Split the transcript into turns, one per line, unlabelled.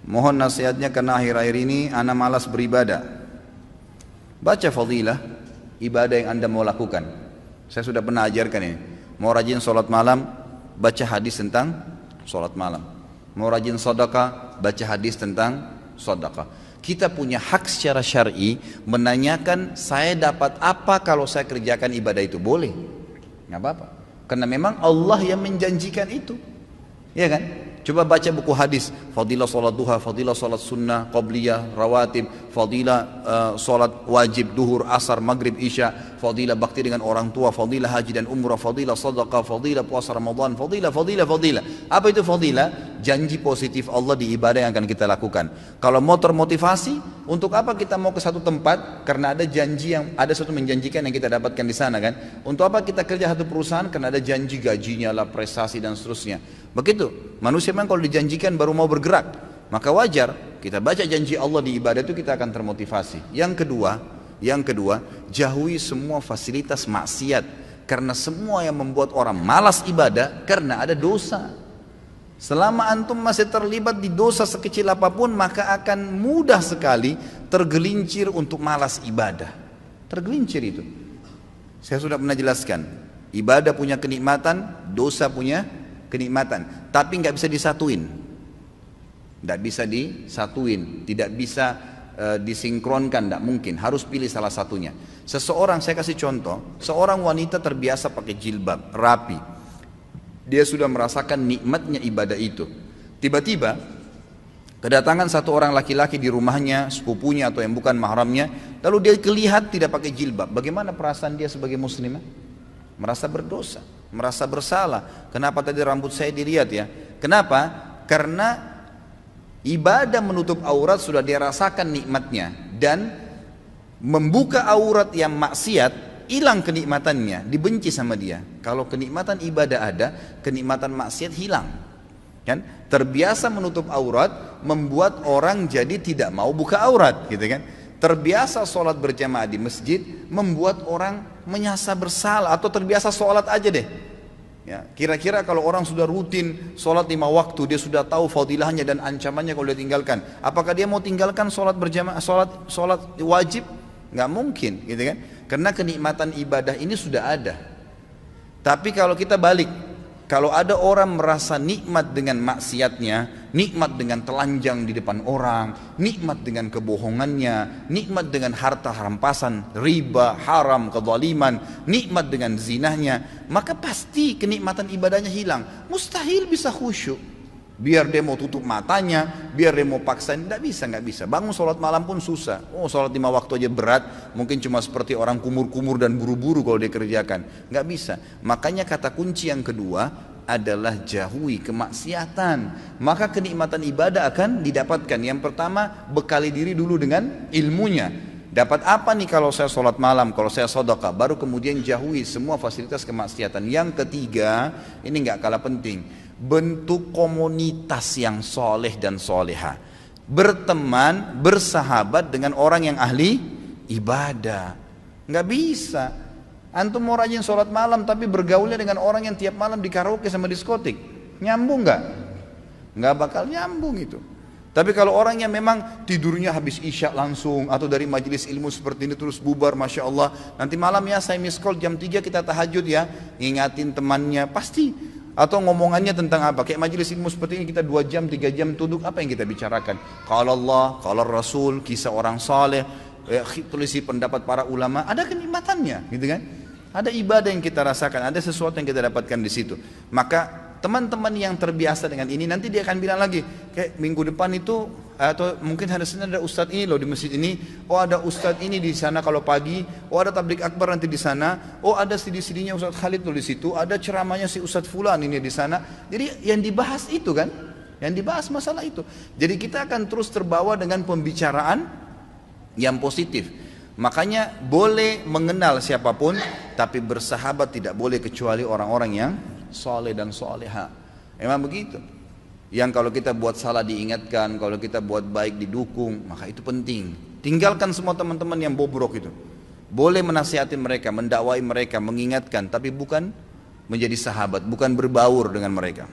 Mohon nasihatnya karena akhir-akhir ini ana malas beribadah. Baca fadilah ibadah yang anda mau lakukan. Saya sudah pernah ajarkan ini. Mau rajin sholat malam, baca hadis tentang sholat malam. Mau rajin sedekah, baca hadis tentang sedekah. Kita punya hak secara syar'i menanyakan saya dapat apa kalau saya kerjakan ibadah itu. Boleh, nggak apa-apa. Karena memang Allah yang menjanjikan itu, ya kan? Coba baca buku hadis, fadilah sholat duha, fadilah sholat sunnah, qabliyah, rawatib, fadilah sholat wajib, duhur, asar, maghrib, isya, fadilah bakti dengan orang tua, fadilah haji dan umrah, fadilah sadaqah, fadilah puasa Ramadan, fadilah. Apa itu fadilah? Janji positif Allah di ibadah yang akan kita lakukan. Kalau mau termotivasi, untuk apa kita mau ke satu tempat? Karena ada janji yang, ada sesuatu menjanjikan yang kita dapatkan di sana kan. Untuk apa kita kerja satu perusahaan? Karena ada janji gajinya lah, prestasi dan seterusnya. Begitu, manusia memang kalau dijanjikan baru mau bergerak. Maka wajar kita baca janji Allah di ibadah itu kita akan termotivasi. Yang kedua, jauhi semua fasilitas maksiat. Karena semua yang membuat orang malas ibadah karena ada dosa. Selama antum masih terlibat di dosa sekecil apapun, maka akan mudah sekali tergelincir untuk malas ibadah. Tergelincir itu. Saya sudah pernah jelaskan, ibadah punya kenikmatan, dosa punya kenikmatan, tapi nggak bisa disatuin. Nggak bisa disatuin, tidak bisa disinkronkan, tidak mungkin. Harus pilih salah satunya. Seseorang, saya kasih contoh, seorang wanita terbiasa pakai jilbab, rapi. Dia sudah merasakan nikmatnya ibadah itu. Tiba-tiba kedatangan satu orang laki-laki di rumahnya, sepupunya atau yang bukan mahramnya, lalu dia kelihatan tidak pakai jilbab. Bagaimana perasaan dia sebagai muslimah? Merasa berdosa, merasa bersalah. Kenapa tadi rambut saya dilihat ya? Kenapa? Karena ibadah menutup aurat sudah dia rasakan nikmatnya, dan membuka aurat yang maksiat hilang kenikmatannya, dibenci sama dia. Kalau kenikmatan ibadah ada, kenikmatan maksiat hilang. Kan? Terbiasa menutup aurat membuat orang jadi tidak mau buka aurat, gitu kan? Terbiasa sholat berjamaah di masjid membuat orang merasa bersalah, atau terbiasa sholat aja deh. Ya, kira-kira kalau orang sudah rutin sholat 5 waktu, dia sudah tahu fadilahnya dan ancamannya kalau dia tinggalkan. Apakah dia mau tinggalkan sholat berjamaah, sholat wajib? Nggak mungkin, gitu kan? Karena kenikmatan ibadah ini sudah ada. Tapi kalau kita balik, kalau ada orang merasa nikmat dengan maksiatnya, nikmat dengan telanjang di depan orang, nikmat dengan kebohongannya, nikmat dengan harta rampasan, riba, haram, kezaliman, nikmat dengan zinahnya, maka pasti kenikmatan ibadahnya hilang. Mustahil bisa khusyuk. Biar dia mau tutup matanya, biar dia mau paksain, nggak bisa. Bangun sholat malam pun susah. Oh, sholat 5 waktu aja berat, mungkin cuma seperti orang kumur-kumur dan buru-buru kalau dia kerjakan. Nggak bisa. Makanya kata kunci yang kedua adalah jauhi kemaksiatan. Maka kenikmatan ibadah akan didapatkan. Yang pertama, bekali diri dulu dengan ilmunya. Dapat apa nih kalau saya sholat malam, kalau saya sedekah, baru kemudian jauhi semua fasilitas kemaksiatan. Yang ketiga, ini nggak kalah penting, bentuk komunitas yang soleh dan soleha. Berteman, bersahabat dengan orang yang ahli ibadah. Nggak bisa antum mau rajin sholat malam tapi bergaulnya dengan orang yang tiap malam di karaoke sama diskotik. Nyambung nggak? Nggak bakal nyambung itu. Tapi kalau orang yang memang tidurnya habis isya langsung, atau dari majelis ilmu seperti ini terus bubar, Masya Allah, nanti malam ya saya miss call jam 3 kita tahajud ya, ngingatin temannya, pasti. Atau ngomongannya tentang apa, kayak majelis ilmu seperti ini kita 2 jam 3 jam duduk, apa yang kita bicarakan? Kalau Allah, kalau Rasul, kisah orang saleh, tulisi pendapat para ulama, ada kenikmatannya, gitu kan? Ada ibadah yang kita rasakan, ada sesuatu yang kita dapatkan di situ. Maka teman-teman yang terbiasa dengan ini, nanti dia akan bilang lagi, kayak minggu depan itu, atau mungkin hari Senin ada ustadz ini loh di masjid ini, oh ada ustadz ini di sana kalau pagi, oh ada tablik akbar nanti di sana, oh ada CD-CD-nya Ustadz Khalid tuh di situ, ada ceramahnya si Ustadz Fulan ini di sana. Jadi yang dibahas itu kan, yang dibahas masalah itu. Jadi kita akan terus terbawa dengan pembicaraan yang positif. Makanya boleh mengenal siapapun, tapi bersahabat tidak boleh kecuali orang-orang yang soleh dan soleha. Memang begitu. Yang kalau kita buat salah diingatkan, kalau kita buat baik didukung, maka itu penting. Tinggalkan semua teman-teman yang bobrok itu. Boleh menasihati mereka, mendakwai mereka, mengingatkan, tapi bukan menjadi sahabat, bukan berbaur dengan mereka.